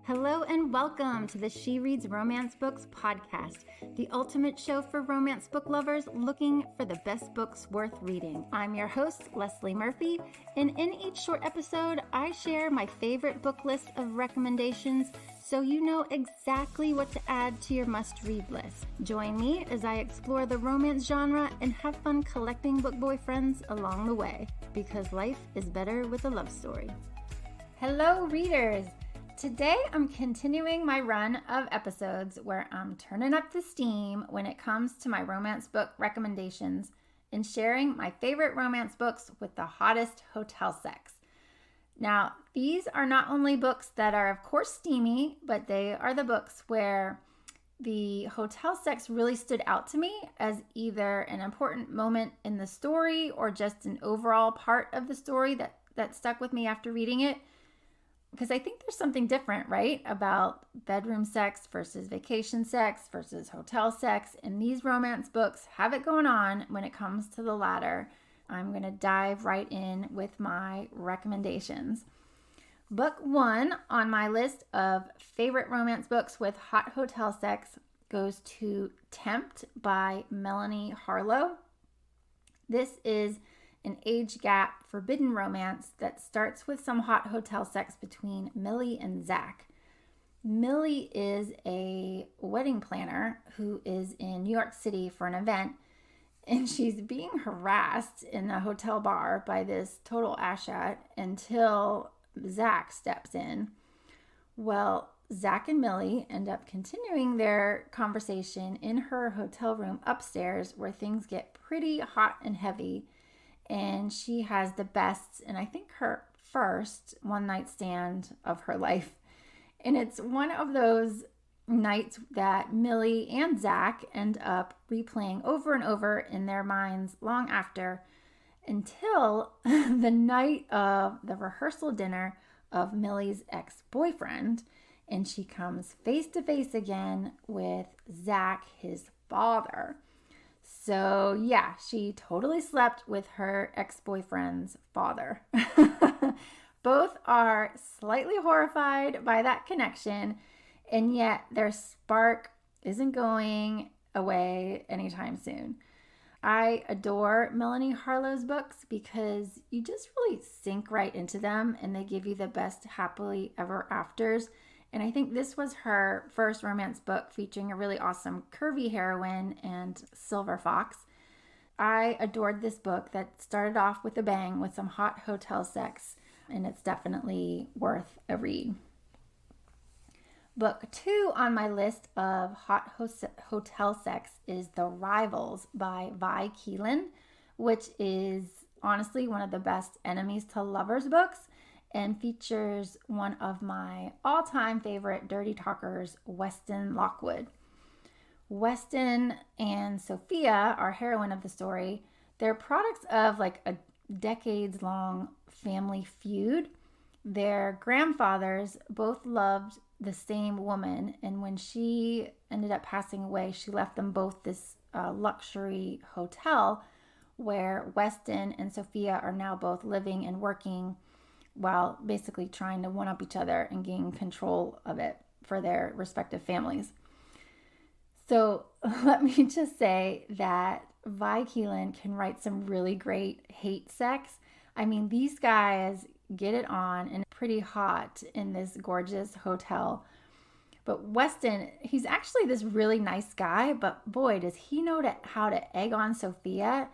Hello and welcome to the She Reads Romance Books podcast, the ultimate show for romance book lovers looking for the best books worth reading. I'm your host, Leslie Murphy, and in each short episode, I share my favorite book list of recommendations so you know exactly what to add to your must-read list. Join me as I explore the romance genre and have fun collecting book boyfriends along the way, because life is better with a love story. Hello, readers! Today, I'm continuing my run of episodes where I'm turning up the steam when it comes to my romance book recommendations and sharing my favorite romance books with the hottest hotel sex. Now, these are not only books that are, of course, steamy, but they are the books where the hotel sex really stood out to me as either an important moment in the story or just an overall part of the story that stuck with me after reading it. Because I think there's something different, right, about bedroom sex versus vacation sex versus hotel sex. And these romance books have it going on when it comes to the latter. I'm going to dive right in with my recommendations. Book one on my list of favorite romance books with hot hotel sex goes to Tempt by Melanie Harlow. This is an age gap forbidden romance that starts with some hot hotel sex between Millie and Zach. Millie is a wedding planner who is in New York City for an event, and she's being harassed in a hotel bar by this total asshat until Zach steps in. Well, Zach and Millie end up continuing their conversation in her hotel room upstairs where things get pretty hot and heavy. And she has the best, and I think her first one-night stand of her life. And it's one of those nights that Millie and Zach end up replaying over and over in their minds long after, until the night of the rehearsal dinner of Millie's ex-boyfriend. And she comes face to face again with Zach, his father. So yeah, she totally slept with her ex-boyfriend's father. Both are slightly horrified by that connection, and yet their spark isn't going away anytime soon. I adore Melanie Harlow's books because you just really sink right into them and they give you the best happily ever afters. And I think this was her first romance book featuring a really awesome curvy heroine and silver fox. I adored this book that started off with a bang with some hot hotel sex, and it's definitely worth a read. Book two on my list of hot hotel sex is The Rivals by Vi Keelan, which is honestly one of the best enemies to lovers books, and features one of my all-time favorite dirty talkers, Weston Lockwood. Weston and Sophia, our heroine of the story, they're products of like a decades-long family feud. Their grandfathers both loved the same woman, and when she ended up passing away, she left them both this luxury hotel where Weston and Sophia are now both living and working while basically trying to one-up each other and gain control of it for their respective families. So let me just say that Vi Keelan can write some really great hate sex. I mean, these guys get it on and pretty hot in this gorgeous hotel. But Weston, he's actually this really nice guy, but boy, does he know how to egg on Sophia.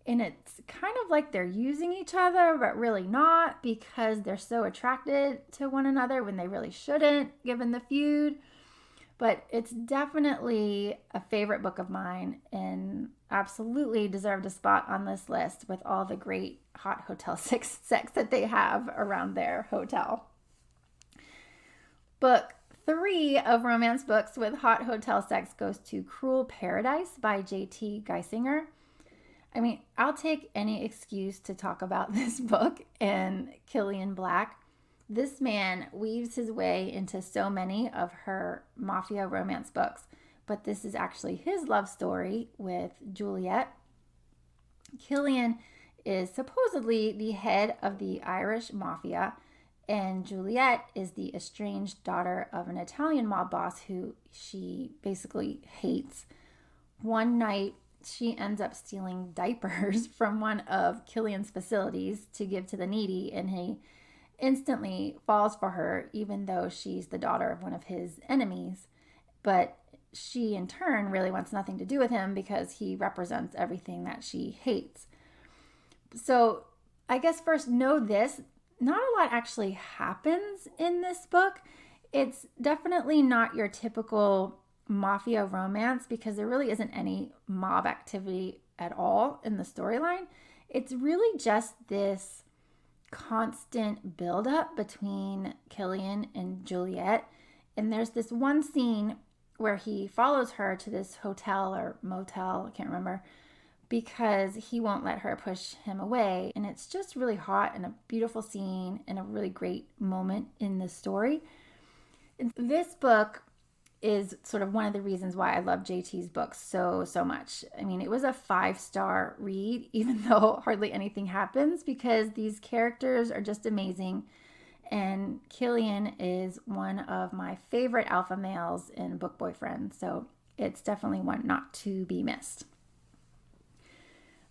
And it's kind of like they're using each other, but really not, because they're so attracted to one another when they really shouldn't, given the feud. But it's definitely a favorite book of mine and absolutely deserved a spot on this list with all the great hot hotel sex that they have around their hotel. Book three of romance books with hot hotel sex goes to Cruel Paradise by J.T. Geisinger. I mean, I'll take any excuse to talk about this book and Killian Black. This man weaves his way into so many of her mafia romance books, but this is actually his love story with Juliet. Killian is supposedly the head of the Irish mafia, And Juliet is the estranged daughter of an Italian mob boss who she basically hates. One night, she ends up stealing diapers from one of Killian's facilities to give to the needy, and he instantly falls for her, even though she's the daughter of one of his enemies. But she, in turn, really wants nothing to do with him because he represents everything that she hates. So, I guess first, know this: not a lot actually happens in this book. It's definitely not your typical mafia romance because there really isn't any mob activity at all in the storyline. It's really just this constant buildup between Killian and Juliet. And there's this one scene where he follows her to this hotel or motel, I can't remember, because he won't let her push him away. And it's just really hot and a beautiful scene and a really great moment in the story. This book is sort of one of the reasons why I love JT's books so much. I mean, it was a 5-star read, even though hardly anything happens, because these characters are just amazing. And Killian is one of my favorite alpha males in Book Boyfriend, so it's definitely one not to be missed.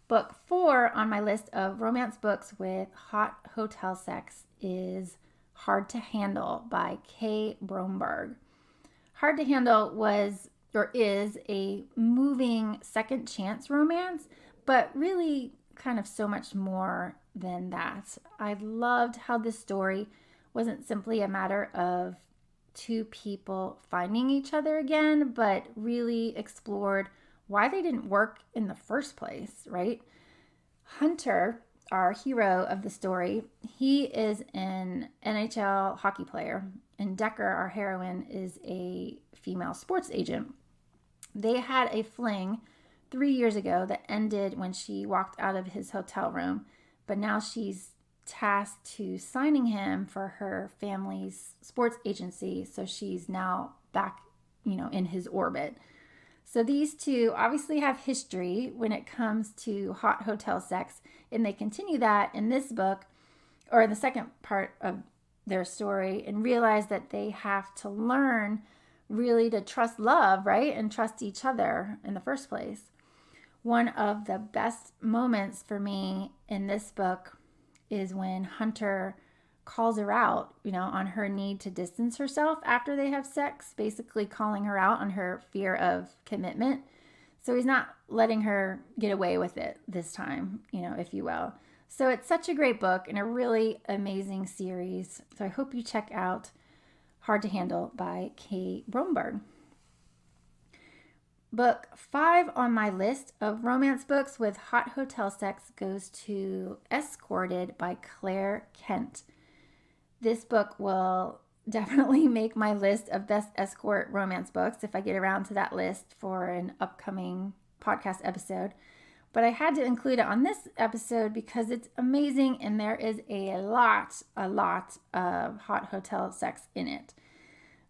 Book 4 on my list of romance books with hot hotel sex is Hard to Handle by Kay Bromberg. Hard to Handle was or is a moving second chance romance, but really kind of so much more than that. I loved how this story wasn't simply a matter of two people finding each other again, but really explored why they didn't work in the first place, right? Hunter, our hero of the story, he is an NHL hockey player, and Decker, our heroine, is a female sports agent. They had a fling 3 years ago that ended when she walked out of his hotel room, but now she's tasked to signing him for her family's sports agency, so she's now back, in his orbit. So these two obviously have history when it comes to hot hotel sex, and they continue that in this book, or in the second part of their story, and realize that they have to learn really to trust love, right? And trust each other in the first place. One of the best moments for me in this book is when Hunter calls her out, on her need to distance herself after they have sex, basically calling her out on her fear of commitment. So he's not letting her get away with it this time, if you will. So it's such a great book and a really amazing series. So I hope you check out Hard to Handle by Kay Bromberg. Book 5 on my list of romance books with hot hotel sex goes to Escorted by Claire Kent. This book will definitely make my list of best escort romance books if I get around to that list for an upcoming podcast episode. But I had to include it on this episode because it's amazing and there is a lot of hot hotel sex in it.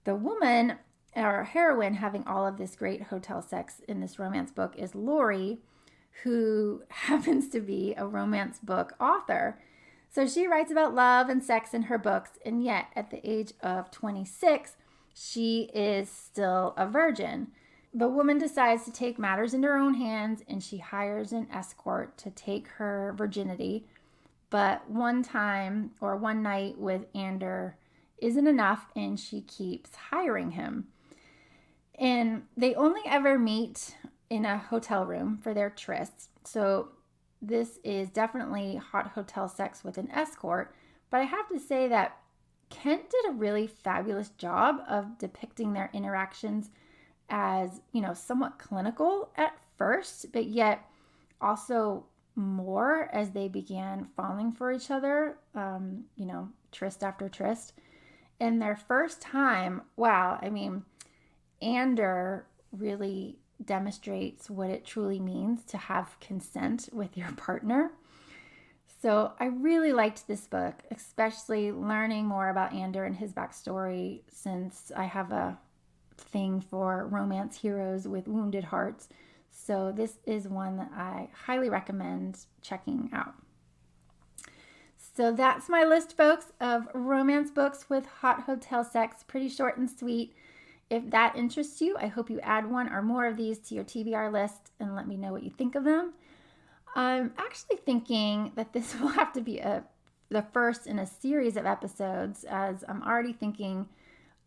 The woman, our heroine, having all of this great hotel sex in this romance book is Lori, who happens to be a romance book author. So she writes about love and sex in her books, and yet at the age of 26, she is still a virgin. The woman decides to take matters into her own hands, and she hires an escort to take her virginity. But one night with Ander isn't enough, and she keeps hiring him. And they only ever meet in a hotel room for their tryst. So this is definitely hot hotel sex with an escort. But I have to say that Kent did a really fabulous job of depicting their interactions as, somewhat clinical at first, but yet also more as they began falling for each other, tryst after tryst. And their first time, Ander really demonstrates what it truly means to have consent with your partner. So I really liked this book, especially learning more about Ander and his backstory, since I have a thing for romance heroes with wounded hearts. So this is one that I highly recommend checking out. So that's my list, folks, of romance books with hot hotel sex. Pretty short and sweet. If that interests you, I hope you add one or more of these to your TBR list and let me know what you think of them. I'm actually thinking that this will have to be the first in a series of episodes, as I'm already thinking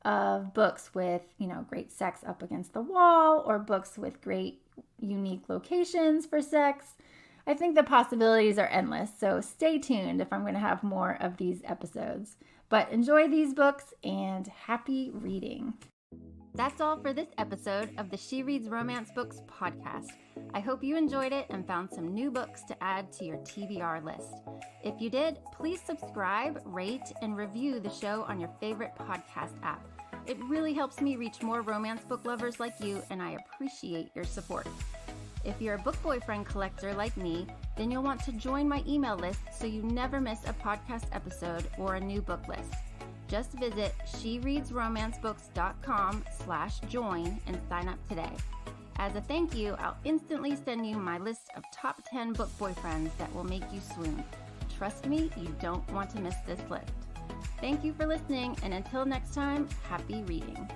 of books with, great sex up against the wall, or books with great unique locations for sex. I think the possibilities are endless, so stay tuned if I'm going to have more of these episodes. But enjoy these books and happy reading. That's all for this episode of the She Reads Romance Books podcast. I hope you enjoyed it and found some new books to add to your TBR list. If you did, please subscribe, rate, and review the show on your favorite podcast app. It really helps me reach more romance book lovers like you, and I appreciate your support. If you're a book boyfriend collector like me, then you'll want to join my email list so you never miss a podcast episode or a new book list. Just visit shereadsromancebooks.com/join and sign up today. As a thank you, I'll instantly send you my list of top 10 book boyfriends that will make you swoon. Trust me, you don't want to miss this list. Thank you for listening, and until next time, happy reading.